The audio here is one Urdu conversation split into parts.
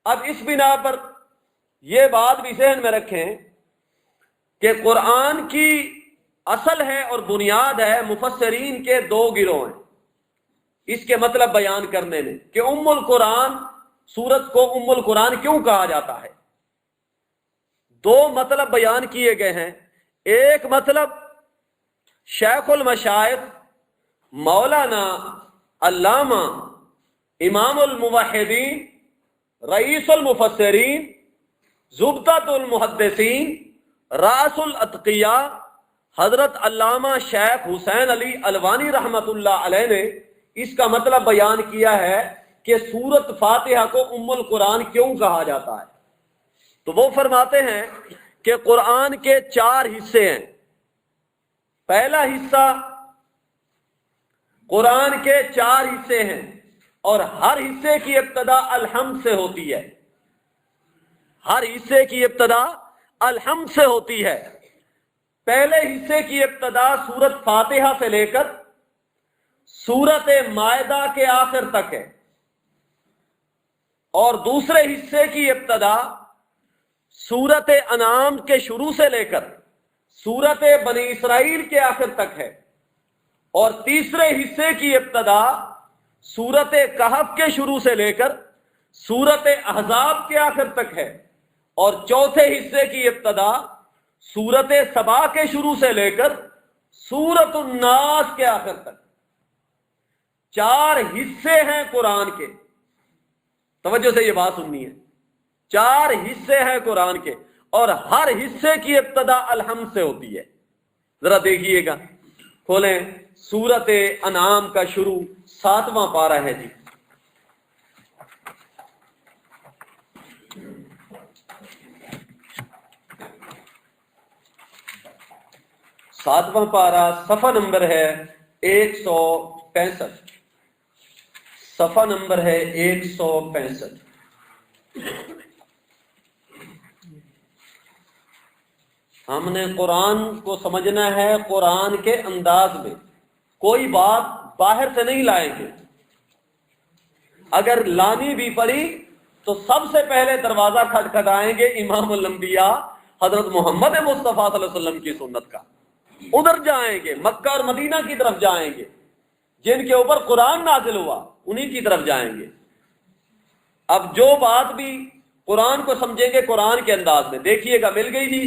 اب اس بنا پر یہ بات بھی ذہن میں رکھیں کہ قرآن کی اصل ہے اور بنیاد ہے، مفسرین کے دو گروہ ہیں اس کے مطلب بیان کرنے میں کہ ام القرآن، سورت کو ام القرآن کیوں کہا جاتا ہے۔ دو مطلب بیان کیے گئے ہیں۔ ایک مطلب شیخ المشائخ مولانا علامہ امام الموحدین رئیس المفسرین زبدۃ المحدثین راس الاتقیاء حضرت علامہ شیخ حسین علی الوانی رحمۃ اللہ علیہ نے اس کا مطلب بیان کیا ہے کہ سورت فاتحہ کو ام القرآن کیوں کہا جاتا ہے۔ تو وہ فرماتے ہیں کہ قرآن کے 4 حصے ہیں۔ پہلا حصہ، قرآن کے 4 حصے ہیں اور ہر حصے کی ابتدا الحمد سے ہوتی ہے۔ ہر حصے کی ابتدا الحمد سے ہوتی ہے۔ پہلے حصے کی ابتدا سورت فاتحہ سے لے کر سورت مائدہ کے آخر تک ہے، اور دوسرے حصے کی ابتدا سورت انعام کے شروع سے لے کر سورت بنی اسرائیل کے آخر تک ہے، اور تیسرے حصے کی ابتدا سورت کہف کے شروع سے لے کر سورت احزاب کے آخر تک ہے، اور چوتھے حصے کی ابتدا سورت سبا کے شروع سے لے کر سورت الناس کے آخر تک۔ 4 حصے ہیں قرآن کے، توجہ سے یہ بات سننی ہے۔ 4 حصے ہیں قرآن کے اور ہر حصے کی ابتدا الحمد سے ہوتی ہے۔ ذرا دیکھیے گا، کھولیں سورت انعام کا شروع 7واں پارہ ہے جی۔ ساتواں پارہ، صفحہ نمبر ہے 165، صفحہ نمبر ہے 165۔ ہم نے قرآن کو سمجھنا ہے قرآن کے انداز میں، کوئی بات باہر سے نہیں لائیں گے۔ اگر لانی بھی پڑی تو سب سے پہلے دروازہ کھٹکھٹائیں گے امام الانبیاء حضرت محمد مصطفیٰ صلی اللہ علیہ وسلم کی سنت کا، ادھر جائیں گے، مکہ اور مدینہ کی طرف جائیں گے، جن کے اوپر قرآن نازل ہوا انہی کی طرف جائیں گے۔ اب جو بات بھی قرآن کو سمجھیں گے قرآن کے انداز میں۔ دیکھیے گا، مل گئی جی،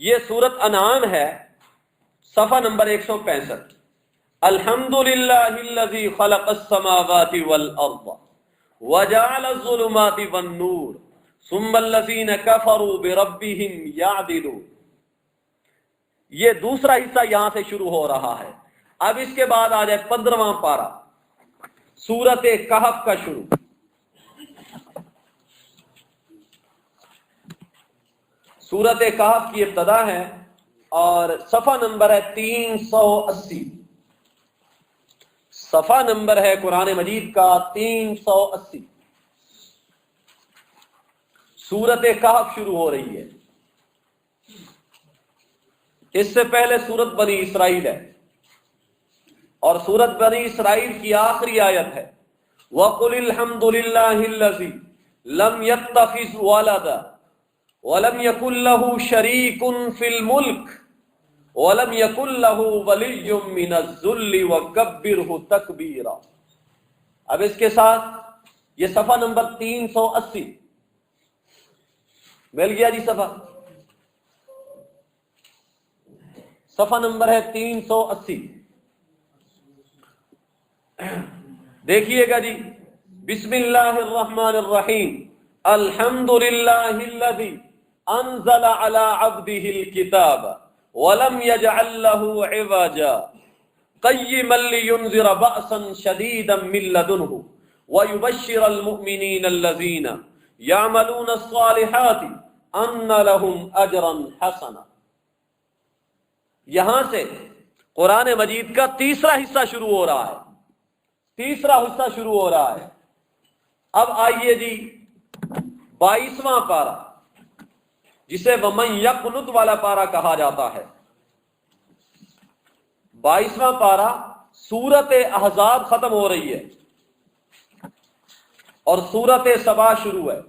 یہ سورت انعام ہے، صفحہ نمبر 165۔ الحمدللہ الذی خلق السماوات والارض وجعل الظلمات والنور ثم الذین کفروا بربہم یعدلون۔ یہ دوسرا حصہ یہاں سے شروع ہو رہا ہے۔ اب اس کے بعد آ جائے 15واں پارہ، سورت کہف کا شروع۔ سورت کہف کی ابتدا ہے اور صفحہ نمبر ہے 380، صفحہ نمبر ہے قرآن مجید کا 380۔ سورت کہف شروع ہو رہی ہے۔ اس سے پہلے سورت بنی اسرائیل ہے، اور سورت بنی اسرائیل کی آخری آیت ہے وَقُلِ الْحَمْدُ لِلَّهِ الَّذِي لَمْ يَتَّخِذْ وَلَدًا وَلَمْ يَكُنْ لَهُ شَرِيكٌ فِي الْمُلْكِ وَلَمْ يَكُنْ لَهُ وَلِيٌّ مِّنَ الذُّلِّ وَكَبِّرْهُ تَكْبِيرًا۔ اب اس کے ساتھ یہ صفحہ نمبر 380 مل گیا جی۔ صفحہ نمبر ہے 380۔ دیکھیے گا جی، بسم اللہ الرحمن الرحیم، الحمد للہ الذی انزل علی عبدہ الکتاب ولم یجعل لہ عوجا قیما لینذر بأسا شدیدا من لدنہ ویبشر المؤمنین الذین یعملون الصالحات ان لہم اجرا حسنا۔ یہاں سے قرآن مجید کا تیسرا حصہ شروع ہو رہا ہے، تیسرا حصہ شروع ہو رہا ہے۔ اب آئیے جی 22واں پارہ، جسے وَمَن یقنط والا پارہ کہا جاتا ہے۔ 22واں پارہ، سورت احزاب ختم ہو رہی ہے۔ اور سورت سبا شروع ہے.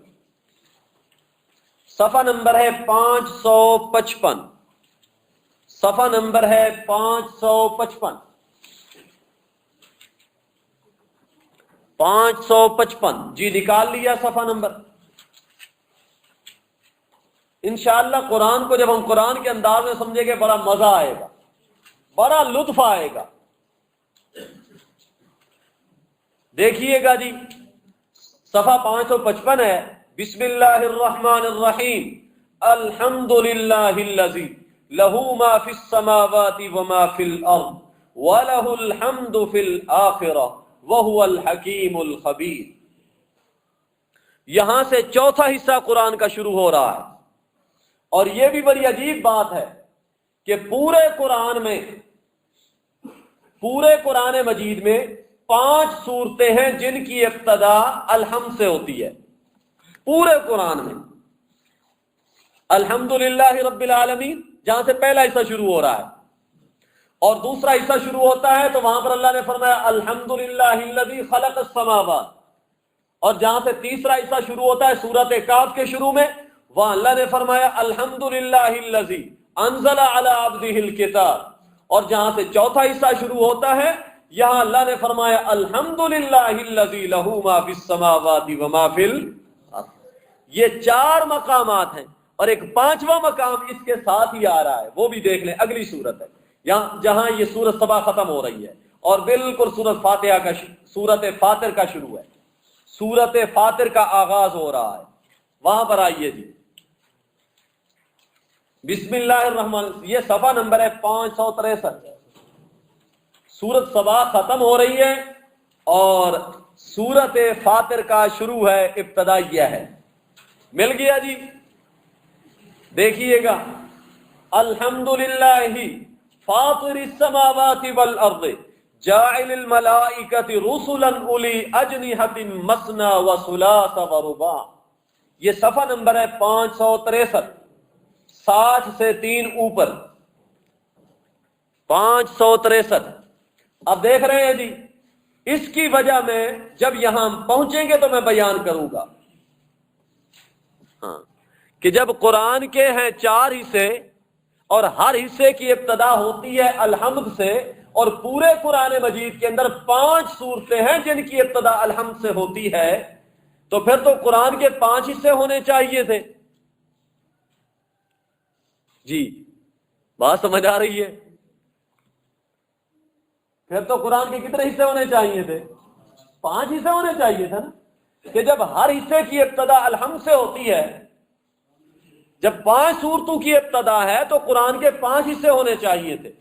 صفحہ نمبر ہے 555. صفحہ نمبر ہے 555. 555 جی نکال لیا صفحہ نمبر. انشاءاللہ قرآن کو جب ہم قرآن کے انداز میں سمجھیں گے بڑا مزہ آئے گا، بڑا لطف آئے گا. دیکھیے گا جی صفحہ 555 ہے. بسم اللہ الرحمن الرحیم. الحمد للہ الذی لہ ما فی السماوات وما فی الارض ولہ الحمد فی الآخرہ وہو الحکیم الخبیر. یہاں سے چوتھا حصہ قرآن کا شروع ہو رہا ہے. اور یہ بھی بڑی عجیب بات ہے کہ پورے قرآن مجید میں 5 صورتیں ہیں جن کی ابتدا الحمد سے ہوتی ہے. پورے قرآن میں الحمدللہ رب العالمین جہاں سے پہلا حصہ شروع ہو رہا ہے، اور دوسرا حصہ شروع ہوتا ہے تو وہاں پر اللہ نے فرمایا الحمدللہ الذی خلق السماوات. اور جہاں سے تیسرا حصہ شروع ہوتا ہے سورۃ کہف کے شروع میں، وہاں اللہ نے فرمایا الحمدللہ الذی انزل علی عبدہ الکتاب. اور جہاں سے چوتھا حصہ شروع ہوتا ہے یہاں اللہ نے فرمایا الحمدللہ الذی لہ ما فی السماوات وما فی الارض. یہ 4 مقامات ہیں اور ایک 5واں مقام اس کے ساتھ ہی آ رہا ہے، وہ بھی دیکھ لیں. اگلی سورت ہے یہاں جہاں یہ سورت سبا ختم ہو رہی ہے اور بالکل سورت فاطر کا شروع ہے. سورت فاطر کا آغاز ہو رہا ہے. وہاں پر آئیے جی بسم اللہ الرحمن. یہ صفحہ نمبر ہے 563. سورت سبا ختم ہو رہی ہے اور سورت فاطر کا شروع ہے، ابتدائیہ ہے. مل گیا جی. دیکھیے گا الحمدللہ فاطر السماوات والارض جاعل الملائکۃ رسلا اولی اجنحۃ مثنی وثلاث ورباع. یہ صفحہ نمبر ہے 563. 60 سے 3 اوپر 563. اب دیکھ رہے ہیں جی اس کی وجہ میں جب یہاں پہنچیں گے تو میں بیان کروں گا کہ جب قرآن کے ہیں 4 حصے اور ہر حصے کی ابتدا ہوتی ہے الحمد سے، اور پورے قرآن مجید کے اندر 5 صورتیں ہیں جن کی ابتدا الحمد سے ہوتی ہے، تو پھر تو قرآن کے 5 حصے ہونے چاہیے تھے. جی بات سمجھ آ رہی ہے؟ پھر تو قرآن کے کتنے حصے ہونے چاہیے تھے؟ 5 حصے ہونے چاہیے تھے نا. کہ جب ہر حصے کی ابتدا الحمد سے ہوتی ہے، جب 5 سورتوں کی ابتدا ہے تو قرآن کے 5 حصے ہونے چاہیے تھے.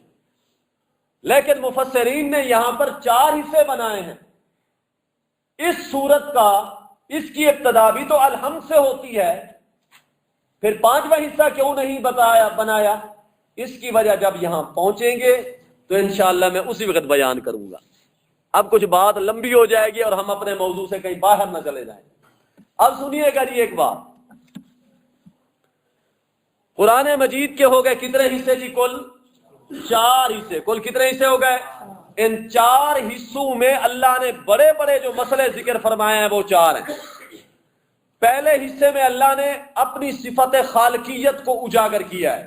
لیکن مفسرین نے یہاں پر 4 حصے بنائے ہیں. اس سورت کا اس کی ابتدا بھی تو الحمد سے ہوتی ہے، پھر 5واں حصہ کیوں نہیں بنایا؟ اس کی وجہ جب یہاں پہنچیں گے تو انشاءاللہ میں اسی وقت بیان کروں گا. اب کچھ بات لمبی ہو جائے گی اور ہم اپنے موضوع سے کہیں باہر نہ چلے جائیں. اب سنیے گا جی ایک بات. قرآن مجید کے ہو گئے کتنے حصے جی؟ کل 4 حصے. کل کتنے حصے ہو گئے؟ ان 4 حصوں میں اللہ نے بڑے بڑے جو مسئلے ذکر فرمائے ہیں وہ 4 ہیں. پہلے حصے میں اللہ نے اپنی صفت خالقیت کو اجاگر کیا ہے.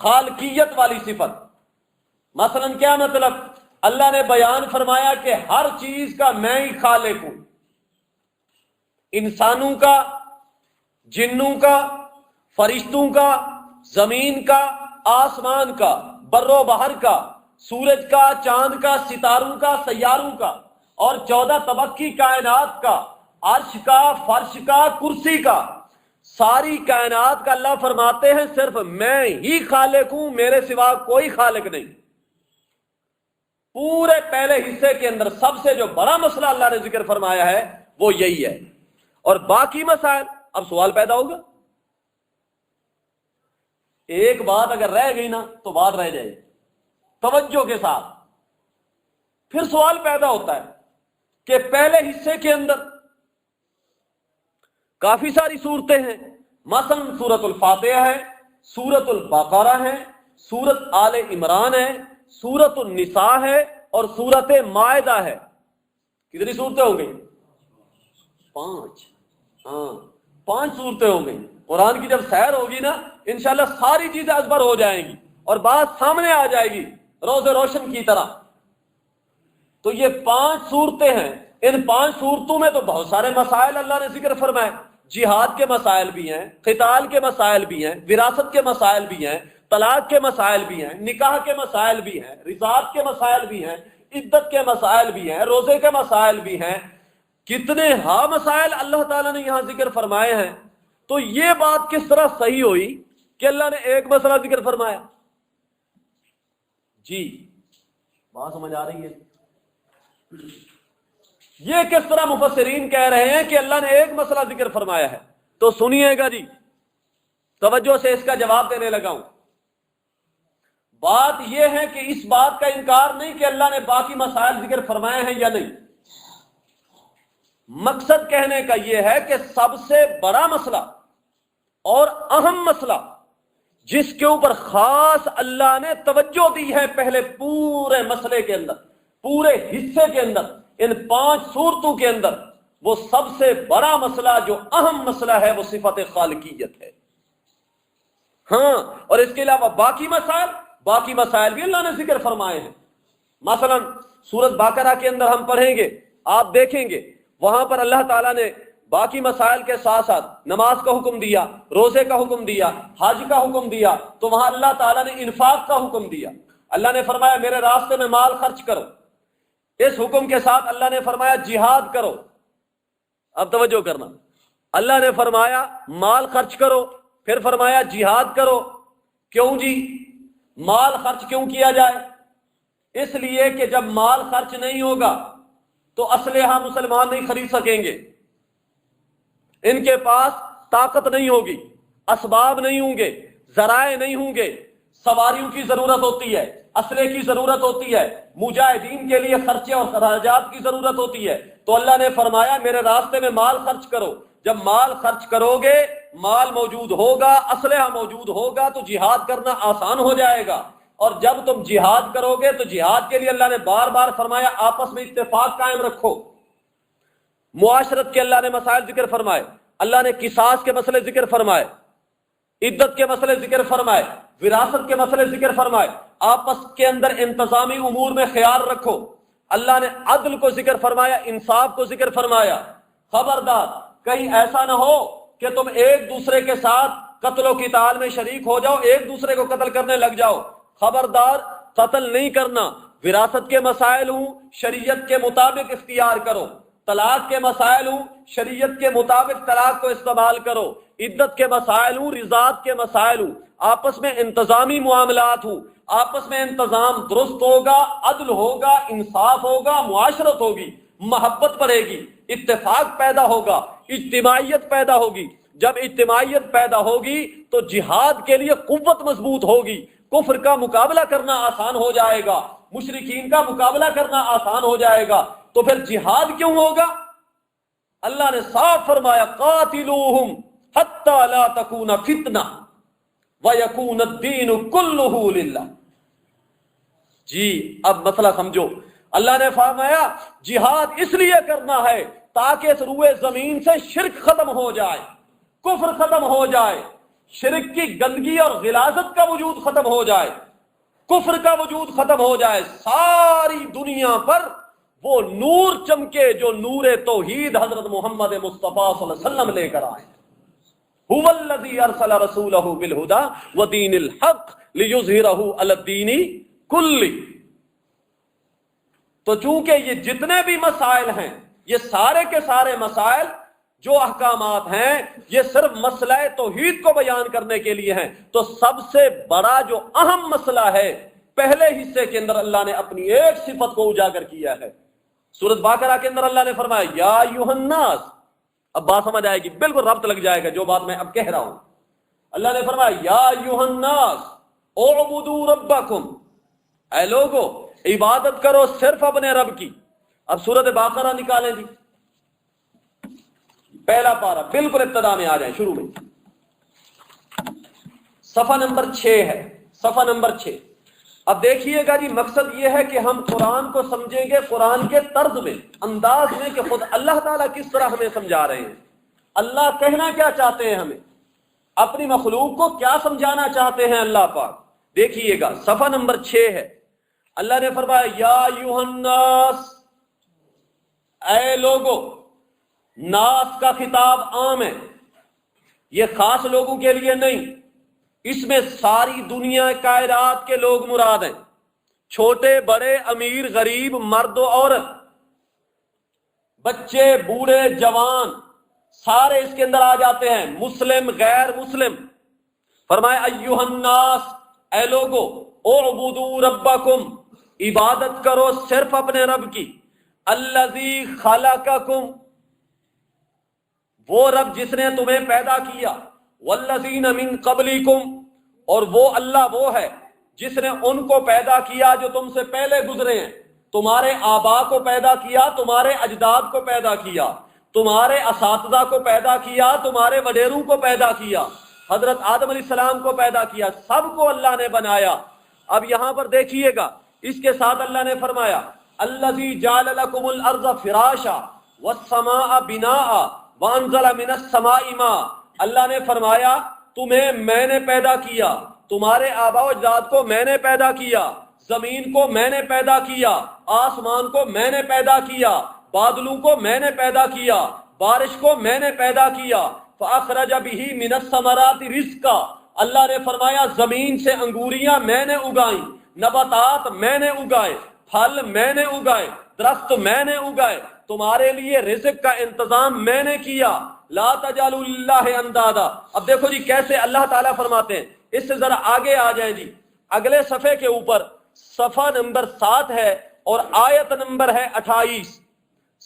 خالقیت والی صفت مثلا کیا مطلب؟ اللہ نے بیان فرمایا کہ ہر چیز کا میں ہی خالق ہوں. انسانوں کا، جنوں کا، فرشتوں کا، زمین کا، آسمان کا، بر و بحر کا، سورج کا، چاند کا، ستاروں کا، سیاروں کا، اور 14 طبق کی کائنات کا، عرش کا، فرش کا، کرسی کا، ساری کائنات کا اللہ فرماتے ہیں صرف میں ہی خالق ہوں، میرے سوا کوئی خالق نہیں. پورے پہلے حصے کے اندر سب سے جو بڑا مسئلہ اللہ نے ذکر فرمایا ہے وہ یہی ہے. اور باقی مسائل، اب سوال پیدا ہوگا. ایک بات اگر رہ گئی نا تو بات رہ جائے گی. توجہ کے ساتھ پھر سوال پیدا ہوتا ہے کہ پہلے حصے کے اندر کافی ساری صورتیں ہیں. مثلا سورت الفاتحہ ہے، سورت البقرہ ہے، سورت آل عمران ہے، سورت النساء ہے اور سورت مائدہ ہے. کتنی صورتیں ہو گئی؟ 5 5 صورتیں ہو گئی. قرآن کی جب سیر ہوگی نا انشاءاللہ ساری چیزیں ازبر ہو جائیں گی اور بات سامنے آ جائے گی روز روشن کی طرح. تو یہ 5 صورتیں ہیں. ان 5 صورتوں میں تو بہت سارے مسائل اللہ نے ذکر فرمائے. جہاد کے مسائل بھی ہیں, قتال کے مسائل بھی ہیں, وراثت کے مسائل بھی ہیں, طلاق کے مسائل بھی ہیں, نکاح کے مسائل بھی ہیں, رضاعت کے مسائل بھی ہیں, عدت کے مسائل بھی ہیں, روزے کے مسائل بھی ہیں. کتنے مسائل اللہ تعالیٰ نے یہاں ذکر فرمائے ہیں. تو یہ بات کس طرح صحیح ہوئی کہ اللہ نے ایک مسئلہ ذکر فرمایا؟ جی بات سمجھ آ رہی ہے؟ یہ کس طرح مفسرین کہہ رہے ہیں کہ اللہ نے ایک مسئلہ ذکر فرمایا ہے؟ تو سنیے گا جی, توجہ سے اس کا جواب دینے لگا ہوں. بات یہ ہے کہ اس بات کا انکار نہیں کہ اللہ نے باقی مسائل ذکر فرمائے ہیں یا نہیں. مقصد کہنے کا یہ ہے کہ سب سے بڑا مسئلہ اور اہم مسئلہ جس کے اوپر خاص اللہ نے توجہ دی ہے پہلے پورے مسئلے کے اندر, پورے حصے کے اندر, ان 5 صورتوں کے اندر, وہ سب سے بڑا مسئلہ جو اہم مسئلہ ہے وہ صفت خالقیت ہے. اور اس کے علاوہ باقی مسائل بھی اللہ نے ذکر فرمائے ہیں. مثلا سورۃ بقرہ کے اندر ہم پڑھیں گے, آپ دیکھیں گے وہاں پر اللہ تعالیٰ نے باقی مسائل کے ساتھ ساتھ نماز کا حکم دیا, روزے کا حکم دیا, حج کا حکم دیا. تو وہاں اللہ تعالیٰ نے انفاق کا حکم دیا. اللہ نے فرمایا میرے راستے میں مال خرچ کرو. اس حکم کے ساتھ اللہ نے فرمایا جہاد کرو. اب توجہ کرنا, اللہ نے فرمایا مال خرچ کرو, پھر فرمایا جہاد کرو. کیوں جی مال خرچ کیوں کیا جائے؟ اس لیے کہ جب مال خرچ نہیں ہوگا تو اسلحہ مسلمان نہیں خرید سکیں گے. ان کے پاس طاقت نہیں ہوگی, اسباب نہیں ہوں گے, ذرائع نہیں ہوں گے, سواریوں کی ضرورت ہوتی ہے, اسلحے کی ضرورت ہوتی ہے, مجاہدین کے لیے خرچے اور خراجات کی ضرورت ہوتی ہے. تو اللہ نے فرمایا میرے راستے میں مال خرچ کرو. جب مال خرچ کرو گے, مال موجود ہوگا, اسلحہ موجود ہوگا, تو جہاد کرنا آسان ہو جائے گا. اور جب تم جہاد کرو گے تو جہاد کے لیے اللہ نے بار بار فرمایا آپس میں اتفاق قائم رکھو. معاشرت کے اللہ نے مسائل ذکر فرمائے, اللہ نے قصاص کے مسئلے ذکر فرمائے, عدت کے مسئلے ذکر فرمائے, وراثت کے مسئلے ذکر فرمائے. آپس کے اندر انتظامی امور میں خیال رکھو. اللہ نے عدل کو ذکر فرمایا, انصاف کو ذکر فرمایا. خبردار کہیں ایسا نہ ہو کہ تم ایک دوسرے کے ساتھ قتل و قتال میں شریک ہو جاؤ, ایک دوسرے کو قتل کرنے لگ جاؤ. خبردار قتل نہیں کرنا. وراثت کے مسائل ہوں شریعت کے مطابق اختیار کرو. طلاق کے مسائل ہوں شریعت کے مطابق طلاق کو استعمال کرو. عدت کے مسائل ہوں, رضاعت کے مسائل ہوں, آپس میں انتظامی معاملات ہوں, آپس میں انتظام درست ہوگا, عدل ہوگا, انصاف ہوگا, معاشرت ہوگی, محبت بڑھے گی, اتفاق پیدا ہوگا, اجتماعیت پیدا ہوگی. جب اجتماعیت پیدا ہوگی تو جہاد کے لیے قوت مضبوط ہوگی, کفر کا مقابلہ کرنا آسان ہو جائے گا, مشرکین کا مقابلہ کرنا آسان ہو جائے گا. تو پھر جہاد کیوں ہوگا؟ اللہ نے صاف فرمایا قاتلوہم حتی لا تکون فتنہ ویکون الدین کلہ للہ. جی اب مسئلہ سمجھو. اللہ نے فرمایا جہاد اس لیے کرنا ہے تاکہ اس روئے زمین سے شرک ختم ہو جائے, کفر ختم ہو جائے, شرک کی گندگی اور غلاظت کا وجود ختم ہو جائے, کفر کا وجود ختم ہو جائے. ساری دنیا پر وہ نور چمکے جو نور توحید حضرت محمد مصطفیٰ صلی اللہ علیہ وسلم لے کر آئے. هو الذی ارسل رسولہ بالہدی ودین الحق لیظہرہ علی الدین کلہ. تو چونکہ یہ جتنے بھی مسائل ہیں, یہ سارے کے سارے مسائل جو احکامات ہیں, یہ صرف مسئلہ توحید کو بیان کرنے کے لیے ہیں. تو سب سے بڑا جو اہم مسئلہ ہے پہلے حصے کے اندر اللہ نے اپنی ایک صفت کو اجاگر کیا ہے. سورۃ بقرہ کے اندر اللہ نے فرمایا یا ایھا الناس. اب بات سمجھ آئے گی, بالکل ربط لگ جائے گا جو بات میں اب کہہ رہا ہوں. اللہ نے فرمایا یا ایھا الناس اعبدوا ربکم, اے لوگو عبادت کرو صرف اپنے رب کی. اب سورۃ بقرہ نکالیں جی, پہلا پارہ بالکل ابتدا میں آ جائیں, شروع میں صفحہ نمبر 6 ہے, صفحہ نمبر 6. اب دیکھیے گا جی، مقصد یہ ہے کہ ہم قرآن کو سمجھیں گے قرآن کے طرز میں، انداز میں، کہ خود اللہ تعالیٰ کس طرح ہمیں سمجھا رہے ہیں، اللہ کہنا کیا چاہتے ہیں ہمیں، اپنی مخلوق کو کیا سمجھانا چاہتے ہیں اللہ پاک۔ دیکھیے گا صفحہ نمبر 6 ہے، اللہ نے فرمایا یا ایھا الناس، اے لوگو۔ ناس کا خطاب عام ہے، یہ خاص لوگوں کے لیے نہیں، اس میں ساری دنیا کائنات کے لوگ مراد ہیں، چھوٹے بڑے، امیر غریب، مرد و عورت، بچے بوڑھے جوان، سارے اس کے اندر آ جاتے ہیں، مسلم غیر مسلم۔ فرمایا ایھا الناس، اے لوگو، اعبدوا ربکم، عبادت کرو صرف اپنے رب کی، الذی خلقکم، وہ رب جس نے تمہیں پیدا کیا، والذین من قبلکم، اور وہ اللہ وہ ہے جس نے ان کو پیدا کیا جو تم سے پہلے گزرے ہیں، تمہارے آبا کو پیدا کیا، تمہارے اجداد کو پیدا کیا، تمہارے اساتذہ کو پیدا کیا، تمہارے وڈیروں کو پیدا کیا، حضرت آدم علیہ السلام کو پیدا کیا، سب کو اللہ نے بنایا۔ اب یہاں پر دیکھیے گا، اس کے ساتھ اللہ نے فرمایا الذی جعل لکم الارض فراشا والسماء بناء وانزل من السماء ماء، اللہ نے فرمایا تمہیں میں نے پیدا کیا، تمہارے آبا و اجداد کو میں نے پیدا کیا، زمین کو میں نے پیدا کیا، آسمان کو میں نے پیدا کیا، بادلوں کو میں نے پیدا کیا، بارش کو میں نے پیدا کیا، فاخرج به من الثمرات رزقا، اللہ نے فرمایا زمین سے انگوریاں میں نے اگائیں، نباتات میں نے اگائے، پھل میں نے اگائے، درخت میں نے اگائے، تمہارے لیے رزق کا انتظام میں نے کیا، لا تجعلوا للہ اندادا۔ اب دیکھو جی کیسے اللہ تعالیٰ فرماتے ہیں، اس سے ذرا آگے آ جائیں جی، اگلے صفحے کے اوپر صفحہ نمبر 7 ہے اور آیت نمبر ہے 28،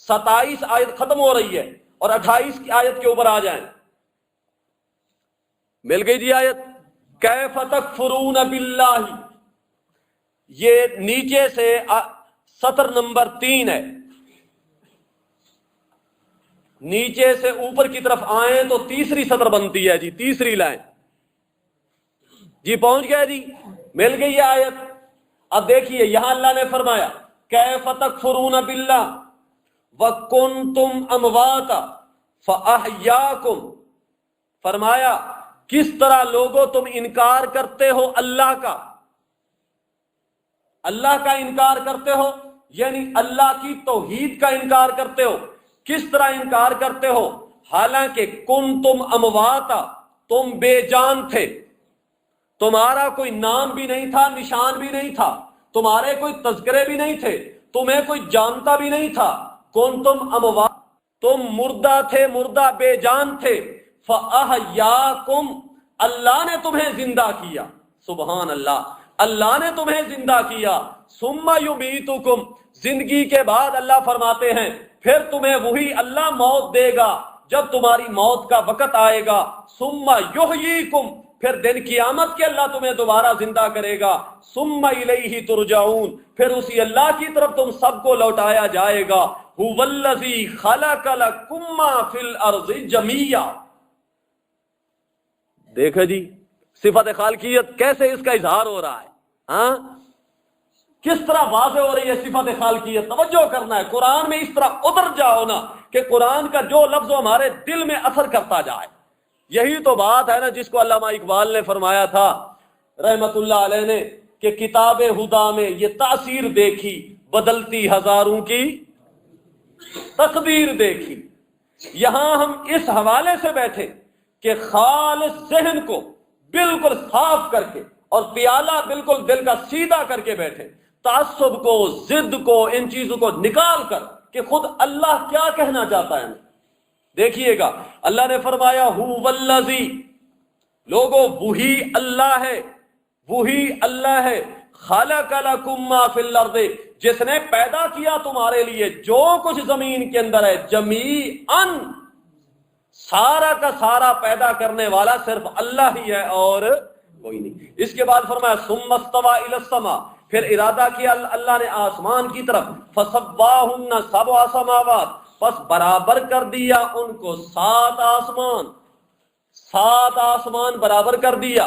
27 آیت ختم ہو رہی ہے اور 28 کی آیت کے اوپر آ جائیں۔ مل گئی جی آیت، کیف تکفرون باللہ، یہ نیچے سے سطر نمبر 3 ہے، نیچے سے اوپر کی طرف آئیں تو تیسری سطر بنتی ہے جی، تیسری لائن جی، پہنچ گئے جی، مل گئی یہ آیت۔ اب دیکھیے یہاں اللہ نے فرمایا کیف تکفرون باللہ وکنتم امواتا فاحیاکم، فرمایا کس طرح لوگوں تم انکار کرتے ہو اللہ کا، اللہ کا انکار کرتے ہو، یعنی اللہ کی توحید کا انکار کرتے ہو، کس طرح انکار کرتے ہو، حالانکہ کنتم امواتا، تم بے جان تھے، تمہارا کوئی نام بھی نہیں تھا، نشان بھی نہیں تھا، تمہارے کوئی تذکرے بھی نہیں تھے، تمہیں کوئی جانتا بھی نہیں تھا، کنتم اموات، تم مردہ تھے، مردہ بے جان تھے، فاحیاکم، اللہ نے تمہیں زندہ کیا، سبحان اللہ، اللہ نے تمہیں زندہ کیا، ثم یمیتکم، زندگی کے بعد اللہ فرماتے ہیں پھر تمہیں وہی اللہ موت دے گا جب تمہاری موت کا وقت آئے گا، ثم یحییکم، پھر دن قیامت کے اللہ تمہیں دوبارہ زندہ کرے گا، ثم الیہ ترجعون، پھر اسی اللہ کی طرف تم سب کو لوٹایا جائے گا، هو الذی خلق لکم ما فی الارض جمیعا۔ دیکھا جی صفت خالقیت کیسے اس کا اظہار ہو رہا ہے، ہاں کس طرح واضح ہو رہی ہے صفت خالقیت، توجہ کرنا ہے، قرآن میں اس طرح اتر جاؤ نا کہ قرآن کا جو لفظ ہمارے دل میں اثر کرتا جائے۔ یہی تو بات ہے نا جس کو علامہ اقبال نے فرمایا تھا رحمت اللہ علیہ نے کہ کتاب ہدا میں یہ تاثیر دیکھی، بدلتی ہزاروں کی تقدیر دیکھی۔ یہاں ہم اس حوالے سے بیٹھے کہ خالص ذہن کو بالکل صاف کر کے اور پیالہ بالکل دل کا سیدھا کر کے بیٹھے، تعصب کو، ضد کو، ان چیزوں کو نکال کر کہ خود اللہ کیا کہنا چاہتا ہے۔ دیکھیے گا اللہ نے فرمایا هو الذی، لوگوں وہی اللہ ہے، وہی اللہ ہے، خلق لکم ما فی الارض، جس نے پیدا کیا تمہارے لیے جو کچھ زمین کے اندر ہے، جمیعاً، سارا کا سارا پیدا کرنے والا صرف اللہ ہی ہے اور کوئی نہیں۔ اس کے بعد فرمایا ثم استوى الى السماء، پھر ارادہ کیا اللہ نے آسمان کی طرف، فسواہن سبع سماوات، پس برابر کر دیا ان کو 7 آسمان، 7 آسمان برابر کر دیا،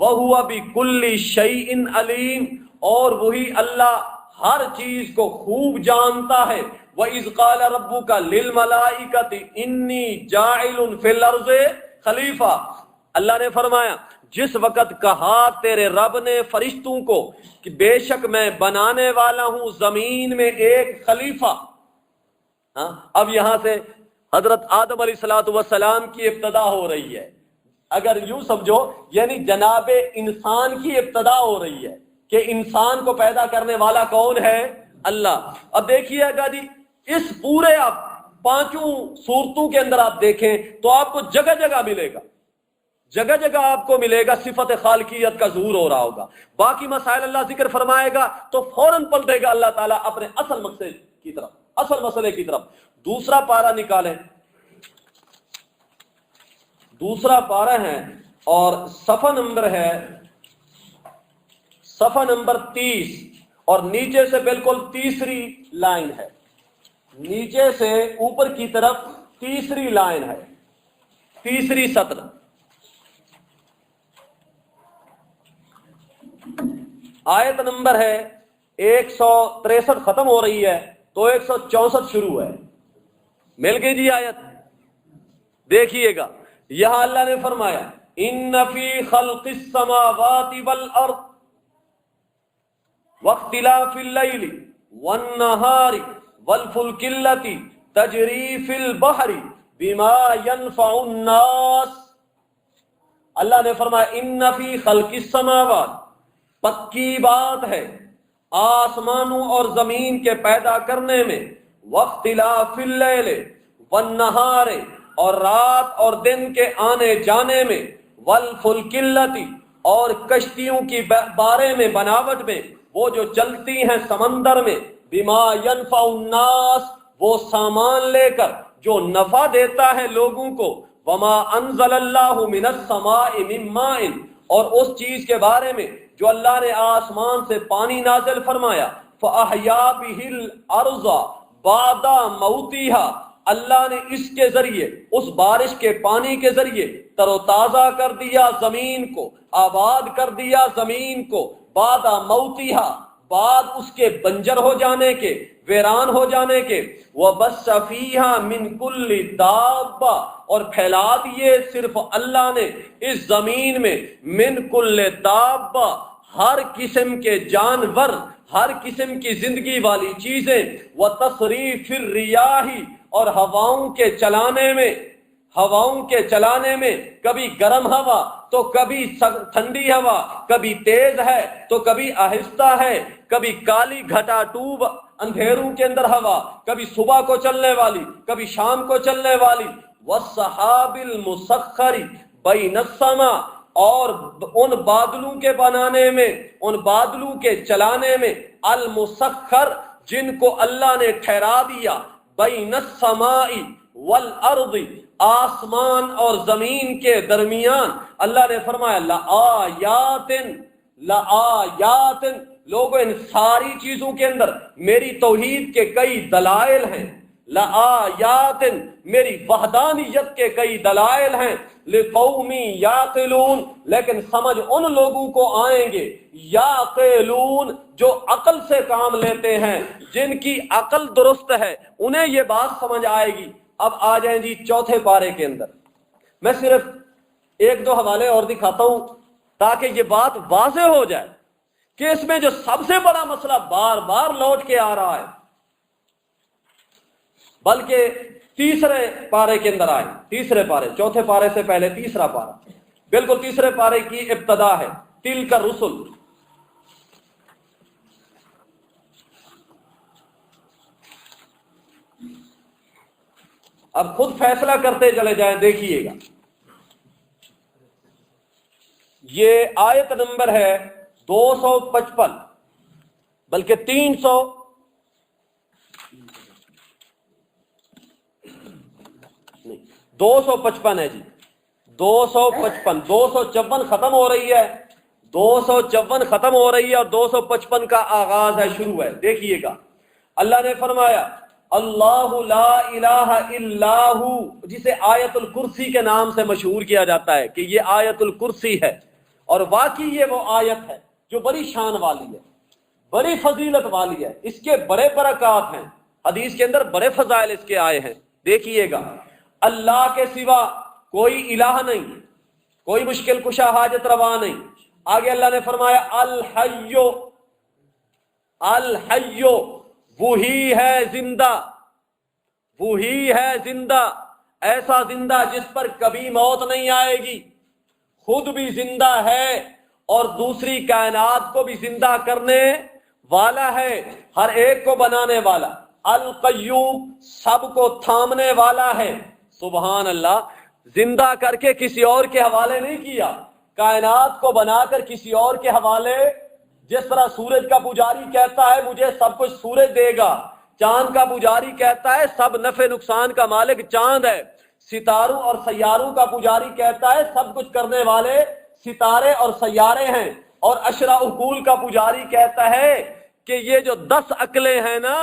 وَهُوَ بِكُلِّ شَيْءٍ عَلِيمٍ، اور وہی اللہ ہر چیز کو خوب جانتا ہے۔ وَإِذْ قَالَ رَبُّكَ لِلْمَلَائِكَةِ إِنِّي جَاعِلٌ فِي الْأَرْضِ خلیفہ، اللہ نے فرمایا جس وقت کہا تیرے رب نے فرشتوں کو کہ بے شک میں بنانے والا ہوں زمین میں ایک خلیفہ۔ اب یہاں سے حضرت آدم علیہ الصلوۃ والسلام کی ابتدا ہو رہی ہے، اگر یوں سمجھو یعنی جناب انسان کی ابتدا ہو رہی ہے کہ انسان کو پیدا کرنے والا کون ہے؟ اللہ۔ اب دیکھیے گا جی اس پورے آپ پانچوں صورتوں کے اندر آپ دیکھیں تو آپ کو جگہ جگہ ملے گا، جگہ جگہ آپ کو ملے گا صفت خالقیت کا ظہور ہو رہا ہوگا۔ باقی مسائل اللہ ذکر فرمائے گا تو فوراً پلٹے گا اللہ تعالیٰ اپنے اصل مقصد کی طرف، اصل مسئلے کی طرف۔ دوسرا پارہ نکالیں، دوسرا پارہ ہے اور صفحہ نمبر ہے صفحہ نمبر 30 اور نیچے سے بالکل تیسری لائن ہے، نیچے سے اوپر کی طرف تیسری لائن ہے، تیسری سطر۔ آیت نمبر ہے 163 ختم ہو رہی ہے تو 164 شروع ہے، مل گئی جی آیت؟ دیکھیے گا یہاں اللہ نے فرمایا ان فی خلق السماوات والارض واختلاف اللیل والنہار والفلک التی تجری فی البحر بما ينفع الناس۔ اللہ نے فرمایا ان فی خلق السماوات، پکی بات ہے آسمانوں اور زمین کے پیدا کرنے میں، واختلاف اللیل والنہار، اور رات اور دن کے آنے جانے میں، والفلک التی، اور کشتیوں کی بارے میں، بناوٹ میں، وہ جو چلتی ہیں سمندر میں، بما ينفع الناس، وہ سامان لے کر جو نفع دیتا ہے لوگوں کو، وما انزل اللہ من السماء من ماء، اور اس چیز کے بارے میں جو اللہ نے آسمان سے پانی نازل فرمایا، فَأَحْيَا بِهِ الْأَرْضَ بَعْدَ مَوْتِهَا، اللہ نے اس کے ذریعے، اس بارش کے پانی کے ذریعے تر و تازہ کر دیا زمین کو، آباد کر دیا زمین کو، بعد موتیہا، بعد اس کے بنجر ہو جانے کے، ویران ہو جانے کے، وَبَثَّ فِيهَا مِن كُلِّ دَابَّةٍ، اور پھیلا دیے صرف اللہ نے اس زمین میں، من کل دابہ، ہر قسم کے جانور، ہر قسم کی زندگی والی چیزیں، وَتَصْرِيفِ الرِّيَاحِ، اور ہواؤں کے چلانے میں، ہواؤں کے چلانے میں، کبھی گرم ہوا تو کبھی ٹھنڈی ہوا، کبھی تیز ہے تو کبھی آہستہ ہے، کبھی کالی گھٹا ٹوب اندھیروں کے اندر ہوا، کبھی صبح کو چلنے والی، کبھی شام کو چلنے والی، والسحاب المسخر بین السماء، اور ان بادلوں کے بنانے میں، ان بادلوں کے چلانے میں، المسخر، جن کو اللہ نے ٹھہرا دیا، بین السماء والارض، آسمان اور زمین کے درمیان، اللہ نے فرمایا لآیات، لآیات، لوگوں ان ساری چیزوں کے اندر میری توحید کے کئی دلائل ہیں، لآیات، میری وحدانیت کے کئی دلائل ہیں، لقوم یعقلون، لیکن سمجھ ان لوگوں کو آئیں گے، یعقلون، جو عقل سے کام لیتے ہیں، جن کی عقل درست ہے، انہیں یہ بات سمجھ آئے گی۔ اب آ جائیں جی چوتھے پارے کے اندر، میں صرف ایک دو حوالے اور دکھاتا ہوں تاکہ یہ بات واضح ہو جائے کہ اس میں جو سب سے بڑا مسئلہ بار بار لوٹ کے آ رہا ہے، بلکہ تیسرے پارے کے اندر آئے، تیسرے پارے، چوتھے پارے سے پہلے تیسرا پارہ، بالکل تیسرے پارے کی ابتدا ہے، تلک الرسل۔ اب خود فیصلہ کرتے چلے جائیں، دیکھیے گا یہ آیت نمبر ہے 255، بلکہ 300 نہیں 255 ہے جی، 255، 254 ختم ہو رہی ہے، 254 ختم ہو رہی ہے اور 255 کا آغاز ہے، شروع ہے۔ دیکھیے گا اللہ نے فرمایا اللہ لا الہ الا ہو، جسے آیت الکرسی کے نام سے مشہور کیا جاتا ہے کہ یہ آیت الکرسی ہے، اور واقعی یہ وہ آیت ہے جو بڑی شان والی ہے۔ بڑی فضیلت والی ہے، اس کے بڑے برکات ہیں، حدیث کے اندر بڑے فضائل اس کے آئے ہیں۔ دیکھیے گا، اللہ کے سوا کوئی الہ نہیں، کوئی مشکل کشا حاجت روا نہیں۔ آگے اللہ نے فرمایا الحیو، الحیو وہی ہے زندہ، وہی ہے زندہ، ایسا زندہ جس پر کبھی موت نہیں آئے گی، خود بھی زندہ ہے اور دوسری کائنات کو بھی زندہ کرنے والا ہے، ہر ایک کو بنانے والا۔ القیوم سب کو تھامنے والا ہے۔ سبحان اللہ، زندہ کر کے کسی اور کے حوالے نہیں کیا، کائنات کو بنا کر کسی اور کے حوالے، جس طرح سورج کا پجاری کہتا ہے مجھے سب کچھ سورج دے گا، چاند کا پجاری کہتا ہے سب نفع نقصان کا مالک چاند ہے، ستاروں اور سیاروں کا پجاری کہتا ہے سب کچھ کرنے والے ستارے اور سیارے ہیں، اور اشرا عقول کا پجاری کہتا ہے کہ یہ جو 10 عقلیں ہیں نا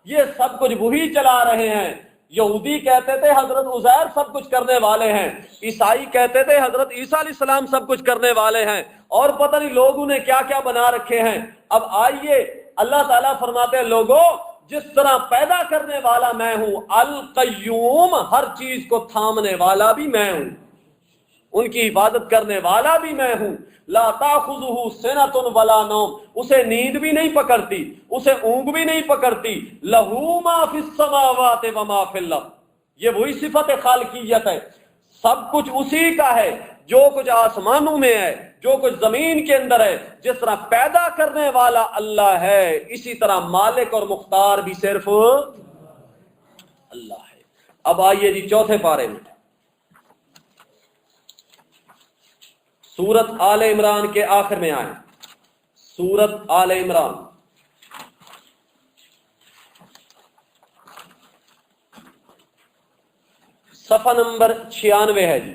یہ سب کچھ وہی چلا رہے ہیں۔ یہودی کہتے تھے حضرت عزیر سب کچھ کرنے والے ہیں، عیسائی کہتے تھے حضرت عیسیٰ علیہ السلام سب کچھ کرنے والے ہیں، اور پتہ نہیں لوگوں نے کیا کیا بنا رکھے ہیں۔ اب آئیے اللہ تعالیٰ فرماتے ہیں لوگوں جس طرح پیدا کرنے والا میں ہوں، القیوم ہر چیز کو تھامنے والا بھی میں ہوں، ان کی حفاظت کرنے والا بھی میں ہوں۔ لا تاخذہ سنۃ ولا نوم، اسے نیند بھی نہیں پکڑتی، اسے اونگ بھی نہیں پکڑتی۔ لہ ما فی السماوات و ما فی الارض، یہ وہی صفت خالقیت ہے، سب کچھ اسی کا ہے، جو کچھ آسمانوں میں ہے، جو کچھ زمین کے اندر ہے، جس طرح پیدا کرنے والا اللہ ہے اسی طرح مالک اور مختار بھی صرف اللہ ہے۔ اب آئیے جی چوتھے پارے میں، سورت آل عمران کے آخر میں آئیں، سورت آل عمران صفحہ نمبر 96 ہے جی،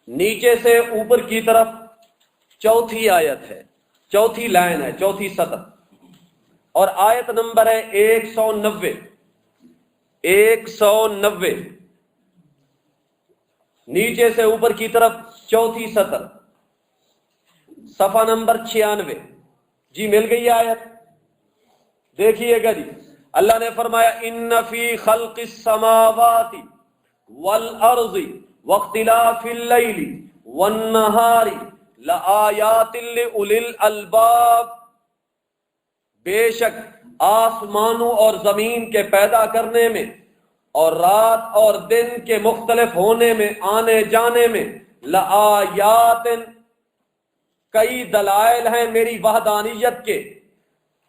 نیچے سے اوپر کی طرف چوتھی آیت ہے، چوتھی لائن ہے، چوتھی سطر، اور آیت نمبر ہے 190، 190 نیچے سے اوپر کی طرف چوتھی سطر، صفحہ نمبر 96 جی، مل گئی آیت؟ دیکھیے گا جی، اللہ نے فرمایا ان فی خلق السماوات والارض واختلاف اللیل والنہار لآیات لأولی الالباب، بے شک آسمانوں اور زمین کے پیدا کرنے میں اور رات اور دن کے مختلف ہونے میں، آنے جانے میں، لآیات کئی دلائل ہیں میری وحدانیت کے،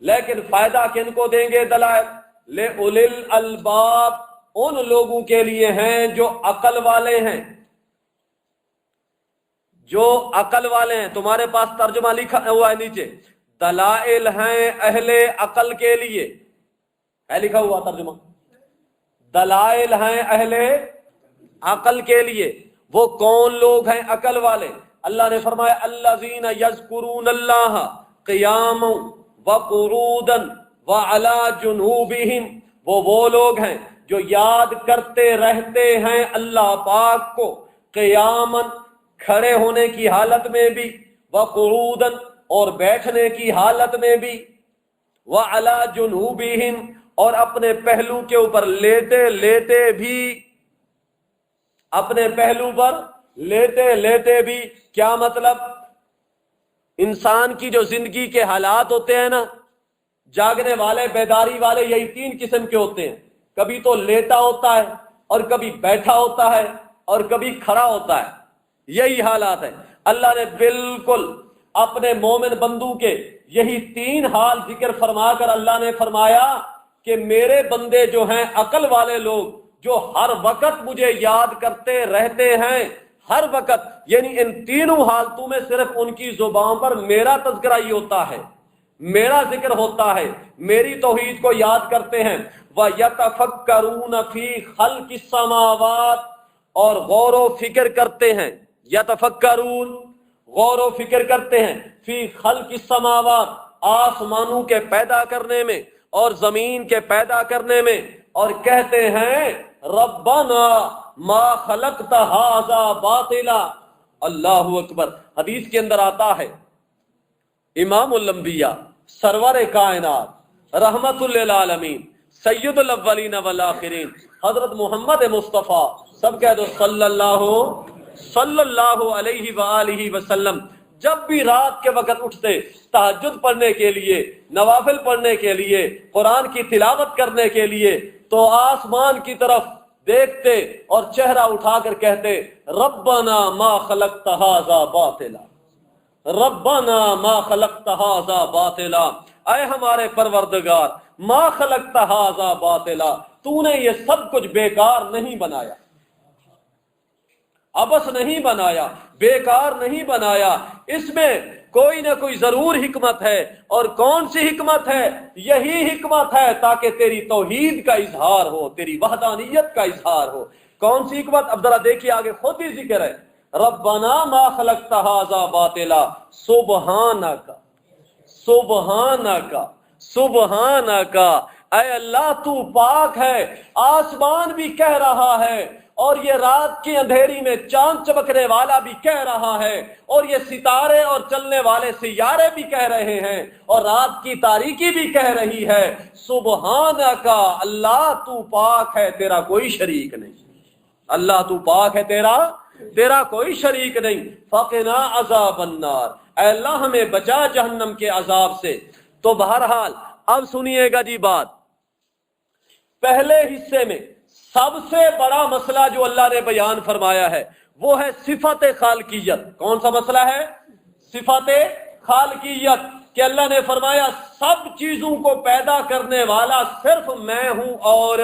لیکن فائدہ کن کو دیں گے دلائل؟ لأولی الالباب، ان لوگوں کے لیے ہیں جو عقل والے ہیں، جو عقل والے ہیں۔ تمہارے پاس ترجمہ لکھا ہوا ہے نیچے، دلائل ہیں اہل عقل کے لیے، ہے لکھا ہوا ترجمہ، دلائل ہیں اہل عقل کے لیے۔ وہ کون لوگ ہیں عقل والے؟ اللہ نے فرمایا الذین یذکرون اللہ قیاما وقعودا وعلی جنوبہم، وہ لوگ ہیں جو یاد کرتے رہتے ہیں اللہ پاک کو، قیاما کھڑے ہونے کی حالت میں بھی، وقعودا اور بیٹھنے کی حالت میں بھی، وعلی جنوبہم اور اپنے پہلو کے اوپر لیتے لیتے بھی، اپنے پہلو پر لیتے لیتے بھی۔ کیا مطلب؟ انسان کی جو زندگی کے حالات ہوتے ہیں نا، جاگنے والے بیداری والے یہی 3 قسم کے ہوتے ہیں، کبھی تو لیٹا ہوتا ہے اور کبھی بیٹھا ہوتا ہے اور کبھی کھڑا ہوتا ہے، یہی حالات ہیں۔ اللہ نے بالکل اپنے مومن بندوں کے یہی 3 حال ذکر فرما کر اللہ نے فرمایا کہ میرے بندے جو ہیں عقل والے لوگ، جو ہر وقت مجھے یاد کرتے رہتے ہیں، ہر وقت، یعنی ان 3 حالتوں میں صرف ان کی زبان پر میرا تذکرہ ہی ہوتا ہے، میرا ذکر ہوتا ہے، میری توحید کو یاد کرتے ہیں۔ وَيَتَفَكَّرُونَ فِي خَلْقِ السَّمَاوَاتِ، اور غور و فکر کرتے ہیں، یتفکرون غور و فکر کرتے ہیں، فی خلق السماوات آسمانوں کے پیدا کرنے میں اور زمین کے پیدا کرنے میں، اور کہتے ہیں ربنا ما خلقت ھذا باطلا، اللہ اکبر. حدیث کے اندر آتا ہے امام الانبیاء سرور کائنات رحمت للعالمین سید الاولین والآخرین حضرت محمد مصطفیٰ سب کہہ دو صلی اللہ علیہ وآلہ وسلم جب بھی رات کے وقت اٹھتے تہجد پڑھنے کے لیے، نوافل پڑھنے کے لیے، قرآن کی تلاوت کرنے کے لیے، تو آسمان کی طرف دیکھتے اور چہرہ اٹھا کر کہتے ربنا ما خلقت ھذا باطلا، ربنا ما خلقت ھذا باطلا، اے ہمارے پروردگار ما خلقت ھذا باطلا، تو نے یہ سب کچھ بیکار نہیں بنایا، ابس نہیں بنایا، بیکار نہیں بنایا، اس میں کوئی نہ کوئی ضرور حکمت ہے. اور کون سی حکمت ہے؟ یہی حکمت ہے تاکہ تیری توحید کا اظہار ہو، تیری وحدانیت کا اظہار ہو. کون سی حکمت؟ اب ذرا دیکھیے آگے خود ہی ذکر ہے ربنا ما خلقت ھذا باطلا سبحانک سبحانک سبحانک، اے اللہ تو پاک ہے. آسمان بھی کہہ رہا ہے، اور یہ رات کی اندھیری میں چاند چمکنے والا بھی کہہ رہا ہے، اور یہ ستارے اور چلنے والے سیارے بھی کہہ رہے ہیں، اور رات کی تاریکی بھی کہہ رہی ہے سبحانک، اللہ تو پاک ہے، تیرا کوئی شریک نہیں. اللہ تو پاک ہے، تیرا کوئی شریک نہیں. فقنا عذاب النار، اے اللہ ہمیں بچا جہنم کے عذاب سے. تو بہرحال اب سنیے گا جی بات. پہلے حصے میں سب سے بڑا مسئلہ جو اللہ نے بیان فرمایا ہے وہ ہے صفت خالقیت. کون سا مسئلہ ہے؟ صفت خالقیت، کہ اللہ نے فرمایا سب چیزوں کو پیدا کرنے والا صرف میں ہوں اور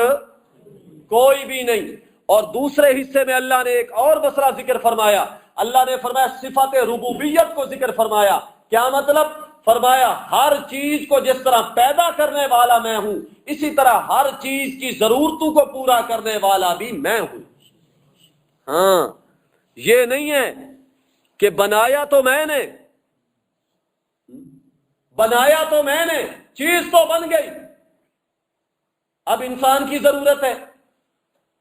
کوئی بھی نہیں. اور دوسرے حصے میں اللہ نے ایک اور مسئلہ ذکر فرمایا. اللہ نے فرمایا صفت ربوبیت کو ذکر فرمایا. کیا مطلب؟ فرمایا ہر چیز کو جس طرح پیدا کرنے والا میں ہوں، اسی طرح ہر چیز کی ضرورتوں کو پورا کرنے والا بھی میں ہوں. ہاں، یہ نہیں ہے کہ بنایا تو میں نے، چیز تو بن گئی. اب انسان کی ضرورت ہے،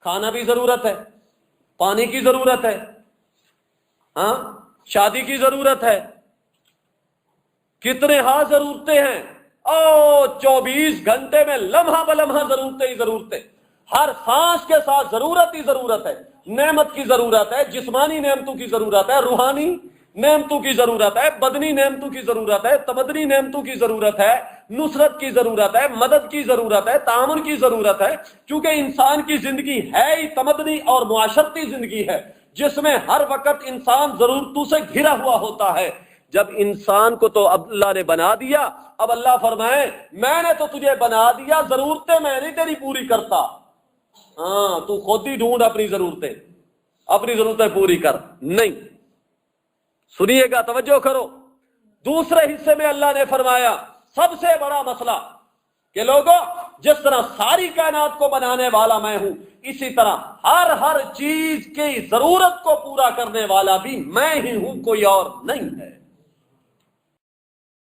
کھانا بھی ضرورت ہے، پانی کی ضرورت ہے، ہاں شادی کی ضرورت ہے، کتنے ہاں ضرورتیں ہیں. 24 گھنٹے میں لمحہ بلمحہ ضرورتیں ہی ضرورتیں، ہر سانس کے ساتھ ضرورت ہی ضرورت ہے. نعمت کی ضرورت ہے، جسمانی نعمتوں کی ضرورت ہے، روحانی نعمتوں کی ضرورت ہے، بدنی نعمتوں کی ضرورت ہے، تمدنی نعمتوں کی ضرورت ہے، نصرت کی ضرورت ہے، مدد کی ضرورت ہے، تعاون کی ضرورت ہے. چونکہ انسان کی زندگی ہے ہی تمدنی اور معاشرتی زندگی ہے، جس میں ہر وقت انسان ضرورتوں سے گھرا ہوا ہوتا ہے. جب انسان کو تو اللہ نے بنا دیا، اب اللہ فرمائے میں نے تو تجھے بنا دیا، ضرورتیں میں نہیں تیری پوری کرتا. ہاں تو خود ہی ڈھونڈ اپنی ضرورتیں پوری کر. نہیں، سنیے گا، توجہ کرو. دوسرے حصے میں اللہ نے فرمایا سب سے بڑا مسئلہ کہ لوگوں جس طرح ساری کائنات کو بنانے والا میں ہوں، اسی طرح ہر چیز کی ضرورت کو پورا کرنے والا بھی میں ہی ہوں، کوئی اور نہیں ہے.